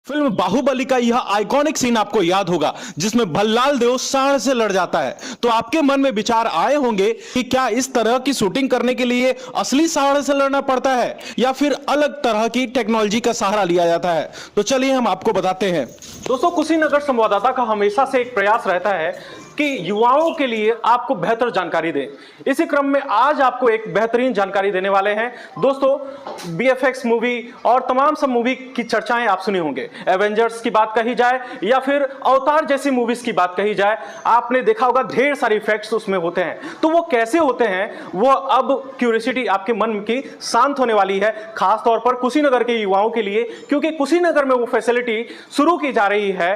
Film Baahubali का यह iconic scene आपको याद होगा जिसमें भल्लाल देव सांड से लड़ जाता है। तो आपके मन में विचार आए होंगे कि क्या इस तरह की शूटिंग करने के लिए असली सांड से लड़ना पड़ता है या फिर अलग तरह की टेक्नोलॉजी का सहारा लिया जाता है। तो चलिए हम आपको बताते हैं। दोस्तों, कुशीनगर संवाददाता का हमेशा से एक प्रयास रहता है कि युवाओं के लिए आपको बेहतर जानकारी दें। इसी क्रम में आज आपको एक बेहतरीन जानकारी देने वाले हैं। दोस्तों, बीएफएक्स मूवी और तमाम सब मूवी की चर्चाएं आप सुनी होंगे। एवेंजर्स की बात कही जाए या फिर अवतार जैसी मूवीज की बात कही जाए, आपने देखा होगा ढेर सारे इफेक्ट्स उसमें होते हैं। तो वो कैसे होते हैं, वो अब क्यूरियोसिटी आपके मन की शांत होने वाली है, खासतौर पर कुशीनगर के युवाओं के लिए, क्योंकि कुशीनगर में वो फैसिलिटी शुरू की जा रही है।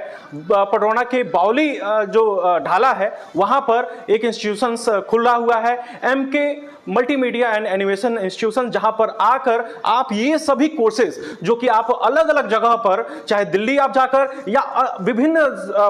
पडरौना के बावली जो ढाला है, वहां पर एक इंस्टीट्यूशन खुला हुआ है, MK multimedia and animation institution, जहां पर आकर आप ये सभी कोर्सेज जो कि आप अलग अलग जगह पर, चाहे दिल्ली आप जाकर या विभिन्न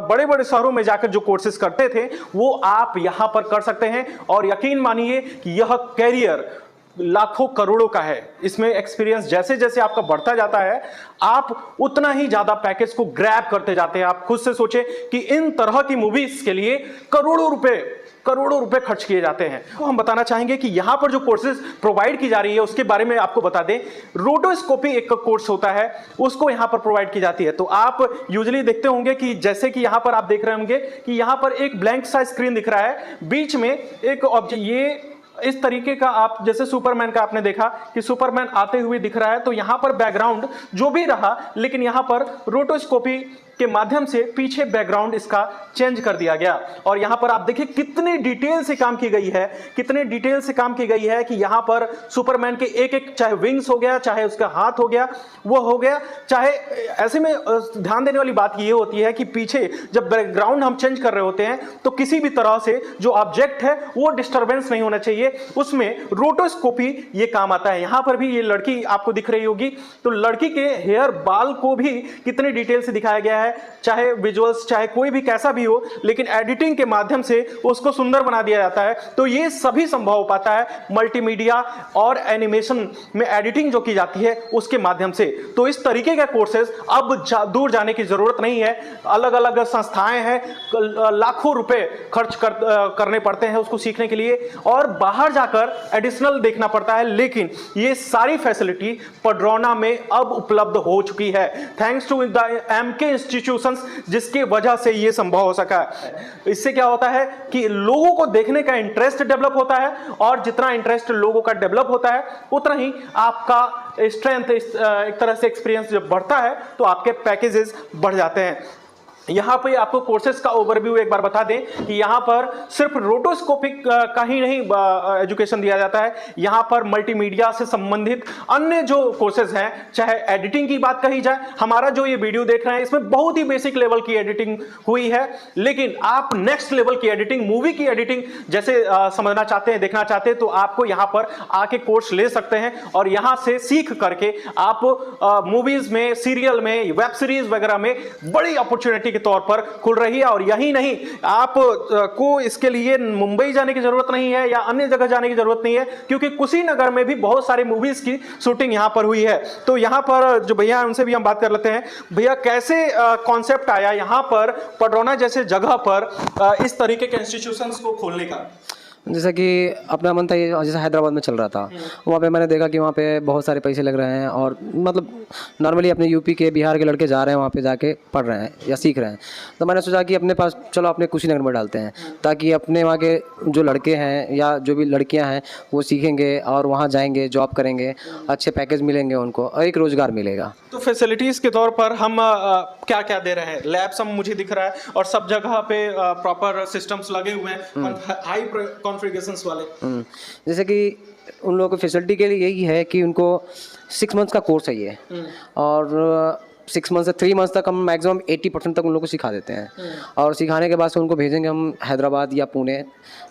बड़े बड़े शहरों में जाकर जो कोर्सेज करते थे, वो आप यहां पर कर सकते हैं। और यकीन मानिए कि यह कैरियर लाखों करोड़ों का है। इसमें एक्सपीरियंस जैसे जैसे आपका बढ़ता जाता है, आप उतना ही ज्यादा पैकेज को ग्रैब करते जाते हैं। आप खुद से सोचें कि इन तरह की मूवीज के लिए करोड़ों रुपए खर्च किए जाते हैं। तो हम बताना चाहेंगे कि यहां पर जो कोर्सेज प्रोवाइड की जा रही है उसके बारे में आपको बता दें। रोटोस्कोपी एक कोर्स होता है, उसको यहां पर प्रोवाइड की जाती है। तो आप यूजुअली देखते होंगे कि जैसे कि यहां पर आप देख रहे होंगे कि यहां पर एक ब्लैंक सा स्क्रीन दिख रहा है, बीच में एक ऑब्जेक्ट, ये इस तरीके का, आप जैसे सुपरमैन का आपने देखा कि सुपरमैन आते हुए दिख रहा है, तो यहां पर बैकग्राउंड जो भी रहा, लेकिन यहां पर रोटोस्कोपी के माध्यम से पीछे बैकग्राउंड इसका चेंज कर दिया गया। और यहां पर आप देखिए कितनी डिटेल से काम की गई है, कितने डिटेल से काम की गई है कि यहां पर सुपरमैन के एक एक, चाहे विंग्स हो गया, चाहे उसका हाथ हो गया, वो हो गया, चाहे ऐसे में ध्यान देने वाली बात ये होती है कि पीछे जब बैकग्राउंड हम चेंज कर रहे होते हैं तो किसी भी तरह से जो ऑब्जेक्ट है वो डिस्टर्बेंस नहीं होना चाहिए, उसमें रोटोस्कोपी ये काम आता है। यहां पर भी ये लड़की आपको दिख रही होगी, तो लड़की के हेयर बाल को भी कितनी डिटेल से दिखाया गया है, चाहे विजुअल्स, चाहे कोई भी कैसा भी हो, लेकिन एडिटिंग के माध्यम से उसको सुंदर बना दिया जाता है। तो ये सभी संभव हो पाता है मल्टीमीडिया और एनिमेशन में एडिटिंग जो की जाती है उसके माध्यम से। तो इस तरीके के कोर्सेज अब दूर जाने की जरूरत नहीं है। अलग अलग संस्थाएं हैं, लाखों रुपए खर्च करने पड़ते हैं उसको सीखने के लिए, और बाहर जाकर एडिशनल देखना पड़ता है। लेकिन ये सारी फैसिलिटी पडरौना में अब उपलब्ध हो चुकी है, thanks to the MK institutions, जिसकी वजह से यह संभव हो सका है। इससे क्या होता है कि लोगों को देखने का इंटरेस्ट डेवलप होता है, और जितना इंटरेस्ट लोगों का डेवलप होता है उतना ही आपका स्ट्रेंथ, एक तरह से एक्सपीरियंस जब बढ़ता है तो आपके पैकेजेस बढ़ जाते हैं। यहां पे आपको कोर्सेज का ओवरव्यू एक बार बता दें कि यहां पर सिर्फ रोटोस्कोपिक का ही नहीं एजुकेशन दिया जाता है, यहां पर मल्टीमीडिया से संबंधित अन्य जो कोर्सेज हैं, चाहे एडिटिंग की बात कही जाए, हमारा जो ये वीडियो देख रहे हैं इसमें बहुत ही बेसिक लेवल की एडिटिंग हुई है, लेकिन आप नेक्स्ट लेवल की एडिटिंग, मूवी की एडिटिंग जैसे समझना चाहते हैं, देखना चाहते हैं, तो आपको यहां पर आके कोर्स ले सकते हैं। और यहां से सीख करके आप मूवीज में, सीरियल में, वेब सीरीज वगैरह में बड़ी अपॉर्चुनिटी तौर पर खुल रही है। और यही नहीं, आप को इसके लिए मुंबई जाने की जरूरत नहीं है या अन्य जगह जाने की जरूरत नहीं है, क्योंकि कुशीनगर में भी बहुत सारे मूवीज की शूटिंग यहां पर हुई है। तो यहां पर जो भैया, उनसे भी हम बात कर लेते हैं। भैया, कैसे कॉन्सेप्ट आया यहां पर पडरौना जैसे जगह पर इस तरीके के इंस्टीट्यूशंस को खोलने का? जैसा कि अपना मन था, ये जैसा हैदराबाद में चल रहा था, वहाँ पे मैंने देखा कि वहाँ पे बहुत सारे पैसे लग रहे हैं, और मतलब नॉर्मली अपने यूपी के, बिहार के लड़के जा रहे हैं वहाँ पे, जाके पढ़ रहे हैं या सीख रहे हैं। तो मैंने सोचा कि अपने पास चलो अपने कुशीनगर में डालते हैं, ताकि अपने वहाँ के जो लड़के हैं या जो भी लड़कियाँ हैं वो सीखेंगे और वहाँ जाएंगे, जॉब करेंगे, अच्छे पैकेज मिलेंगे उनको और एक रोज़गार मिलेगा। तो फैसिलिटीज़ के तौर पर हम क्या क्या दे रहे हैं? लैब्स हम, मुझे दिख रहा है, और सब जगह पे प्रॉपर सिस्टम्स लगे हुए हैं, हाई कॉन्फ़िगरेशंस वाले। जैसे कि उन लोगों को फैसिलिटी के लिए यही है कि उनको 6 मंथ्स का कोर्स है ये, और 6 मंथ से 3 मंथ तक हम मैक्सिमम 80% तक उन लोगों को सिखा देते हैं। और सिखाने के बाद से उनको भेजेंगे हम हैदराबाद या पुणे,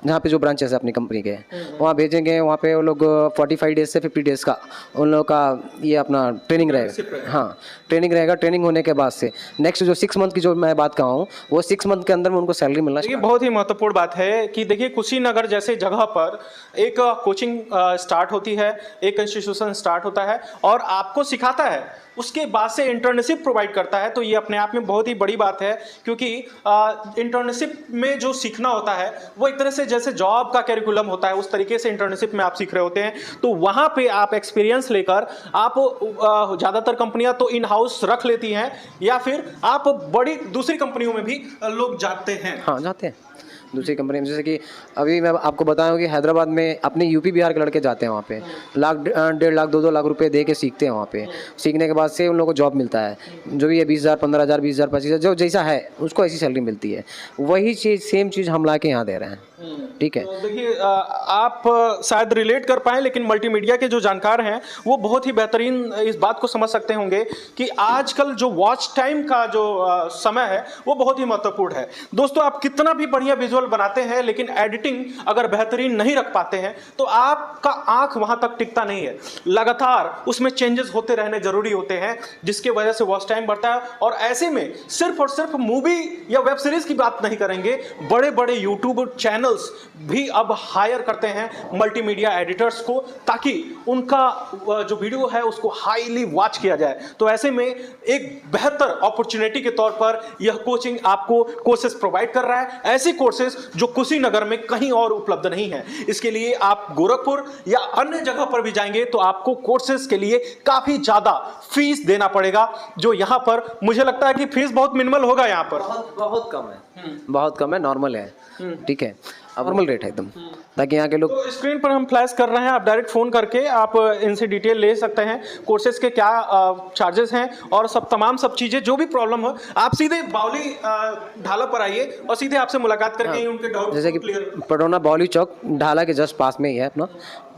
जहाँ पे जो ब्रांचेस है अपनी कंपनी के, वहाँ भेजेंगे। वहाँ पे वो लोग 45 डेज से 50 डेज का उन लोगों का ये अपना ट्रेनिंग रहेगा। हाँ, ट्रेनिंग रहेगा। ट्रेनिंग होने के बाद से नेक्स्ट जो 6 मंथ की जो मैं बात कर रहा हूँ, वो 6 मंथ के अंदर में उनको सैलरी मिलना चाहिए। ये बहुत ही महत्वपूर्ण बात है कि देखिए, कुशीनगर जैसे जगह पर एक कोचिंग स्टार्ट होती है, एक इंस्टीट्यूशन स्टार्ट होता है और आपको सिखाता है। उसके बाद से इंटर्नशिप प्रोवाइड करता है। तो ये अपने आप में बहुत ही बड़ी बात है, क्योंकि इंटर्नशिप में जो सीखना होता है वो एक तरह से जैसे जॉब का कैरिकुलम होता है उस तरीके से इंटर्नशिप में आप सीख रहे होते हैं। तो वहाँ पे आप एक्सपीरियंस लेकर आप ज़्यादातर कंपनियां तो इन हाउस रख लेती हैं, या फिर आप बड़ी दूसरी कंपनियों में भी लोग जाते हैं। हाँ, जाते हैं दूसरी कंपनी में। जैसे कि अभी मैं आपको बताऊं कि हैदराबाद में अपने यूपी बिहार के लड़के जाते हैं वहाँ पे, लाख 1.5 लाख 2-2 लाख रुपए दे के सीखते हैं वहाँ पे। सीखने के बाद से उन लोगों को जॉब मिलता है, जो भी है 20,000 15,000 20,000 25,000 जो जैसा है उसको ऐसी सैलरी मिलती है। वही चीज़ सेम चीज़ हम ला के यहाँ दे रहे हैं। ठीक है। तो देखिए, आप शायद रिलेट कर पाए, लेकिन मल्टीमीडिया के जो जानकार हैं वो बहुत ही बेहतरीन इस बात को समझ सकते होंगे कि आजकल जो वॉच टाइम का जो समय है वो बहुत ही महत्वपूर्ण है। दोस्तों, आप कितना भी बढ़िया विजुअल बनाते हैं, लेकिन एडिटिंग अगर बेहतरीन नहीं रख पाते हैं तो आपका आंख वहां तक टिकता नहीं है। लगातार उसमें चेंजेस होते रहने जरूरी होते हैं, जिसकी वजह से वॉच टाइम बढ़ता है। और ऐसे में सिर्फ और सिर्फ मूवी या वेब सीरीज की बात नहीं करेंगे, बड़े बड़े यूट्यूब चैनल्स भी अब हायर करते हैं मल्टीमीडिया एडिटर्स को, ताकि उनका जो वीडियो है उसको हाईली वॉच किया जाए। तो ऐसे में एक बेहतर अपॉर्चुनिटी के तौर पर यह कोचिंग आपको कोर्सेज प्रोवाइड कर रहा है, ऐसी कोर्सेज जो कुशीनगर में कहीं और उपलब्ध नहीं है। इसके लिए आप गोरखपुर या अन्य जगह पर भी जाएंगे तो आपको कोर्सेज के लिए काफी ज्यादा फीस देना पड़ेगा, जो यहां पर मुझे लगता है कि फीस बहुत मिनिमल होगा। यहां पर बहुत कम है, बहुत कम है, नॉर्मल है। ठीक है, नॉर्मल रेट है एकदम, ताकि यहाँ के लोग। तो स्क्रीन पर हम फ्लैश कर रहे हैं, आप डायरेक्ट फोन करके आप इनसे डिटेल ले सकते हैं, कोर्सेज के क्या चार्जेस हैं और तमाम चीजें, जो भी प्रॉब्लम हो आप सीधे बावली ढाला पर आइए और सीधे आपसे मुलाकात करके उनके डाउट जैसे कि पटौना बावली चौक ढाला के जस्ट पास में ही है अपना,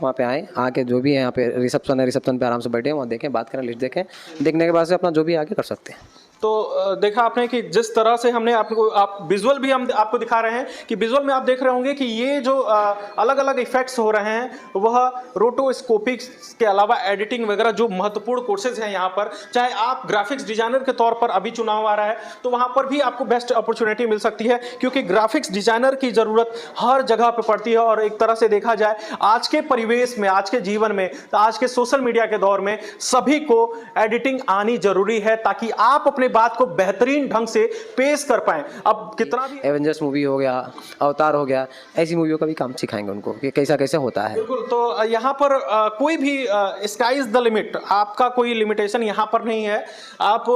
वहाँ पे आए, आके जो भी है यहाँ पे रिसेप्शन है, रिसेप्शन पे आराम से बैठे, वहाँ देखें, बात करें, लिस्ट देखें, देखने के बाद से अपना जो भी आगे कर सकते हैं। तो देखा आपने कि जिस तरह से हमने आप विजुअल भी हम आपको दिखा रहे हैं कि विजुअल में आप देख रहे होंगे कि ये जो अलग अलग इफेक्ट्स हो रहे हैं वह रोटोस्कोपिक्स के अलावा एडिटिंग वगैरह जो महत्वपूर्ण कोर्सेज हैं यहाँ पर, चाहे आप ग्राफिक्स डिजाइनर के तौर पर, अभी चुनाव आ रहा है तो वहाँ पर भी आपको बेस्ट अपॉर्चुनिटी मिल सकती है, क्योंकि ग्राफिक्स डिजाइनर की ज़रूरत हर जगह पर पड़ती है। और एक तरह से देखा जाए आज के परिवेश में, आज के जीवन में, आज के सोशल मीडिया के दौर में सभी को एडिटिंग आनी जरूरी है, ताकि आप अपने बात को बेहतरीन ढंग से पेश कर पाएं। अब कितना भी एवेंजर्स मूवी हो गया, अवतार हो गया, ऐसी मूवियों का भी काम सिखाएंगे उनको कि कैसा कैसे होता है। बिल्कुल। तो यहाँ पर कोई भी स्काई इज द लिमिट, आपका कोई लिमिटेशन यहाँ पर नहीं है। आप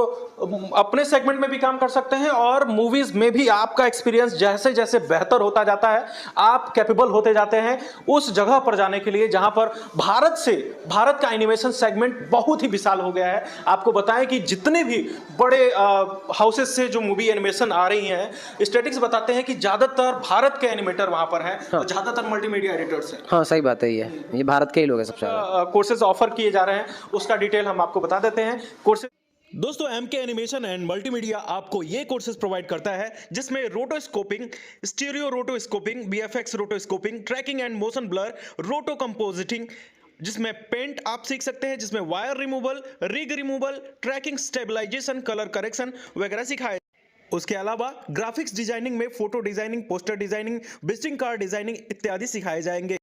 अपने सेगमेंट में भी काम कर सकते हैं और मूवीज में भी आपका एक्सपीरियंस जैसे जैसे बेहतर होता जाता है, आप कैपेबल होते जाते हैं उस जगह पर जाने के लिए जहां पर भारत का एनिमेशन सेगमेंट बहुत ही विशाल हो गया है। आपको बताएं कि जितने भी बड़े हाउसेस से जो मूवी एनिमेशन आ रही हैं, स्टैटिस्टिक्स बताते हैं कि ज्यादातर भारत के एनिमेटर वहां पर हैं और ज्यादातर मल्टीमीडिया एडिटर्स हैं। हाँ, सही बात है, ये भारत के ही लोग हैं सबसे ज्यादा। कोर्सेज ऑफर किए जा रहे हैं, उसका डिटेल हम आपको बता देते हैं। कोर्सेज दोस्तों, एमके एनिमेशन एंड मल्टीमीडिया आपको ये कोर्सेज प्रोवाइड करता है जिसमें rotoscoping, stereo rotoscoping, VFX rotoscoping, tracking and motion blur, roto compositing, जिसमें पेंट आप सीख सकते हैं, जिसमें wire removal, rig removal, tracking, stabilisation, colour correction वगैरह सिखाए। उसके अलावा ग्राफिक्स डिजाइनिंग में photo designing, poster designing, visiting card designing इत्यादि सिखाए जाएंगे।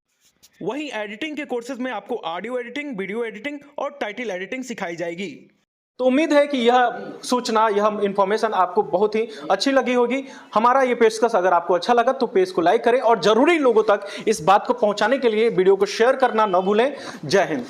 वहीं एडिटिंग के कोर्सेज में आपको ऑडियो एडिटिंग, वीडियो एडिटिंग और टाइटल एडिटिंग सिखाई जाएगी। तो उम्मीद है कि यह सूचना, यह इंफॉर्मेशन आपको बहुत ही अच्छी लगी होगी। हमारा ये पेशकश अगर आपको अच्छा लगा तो पेज को लाइक करें और जरूरी लोगों तक इस बात को पहुंचाने के लिए वीडियो को शेयर करना न भूलें। जय हिंद।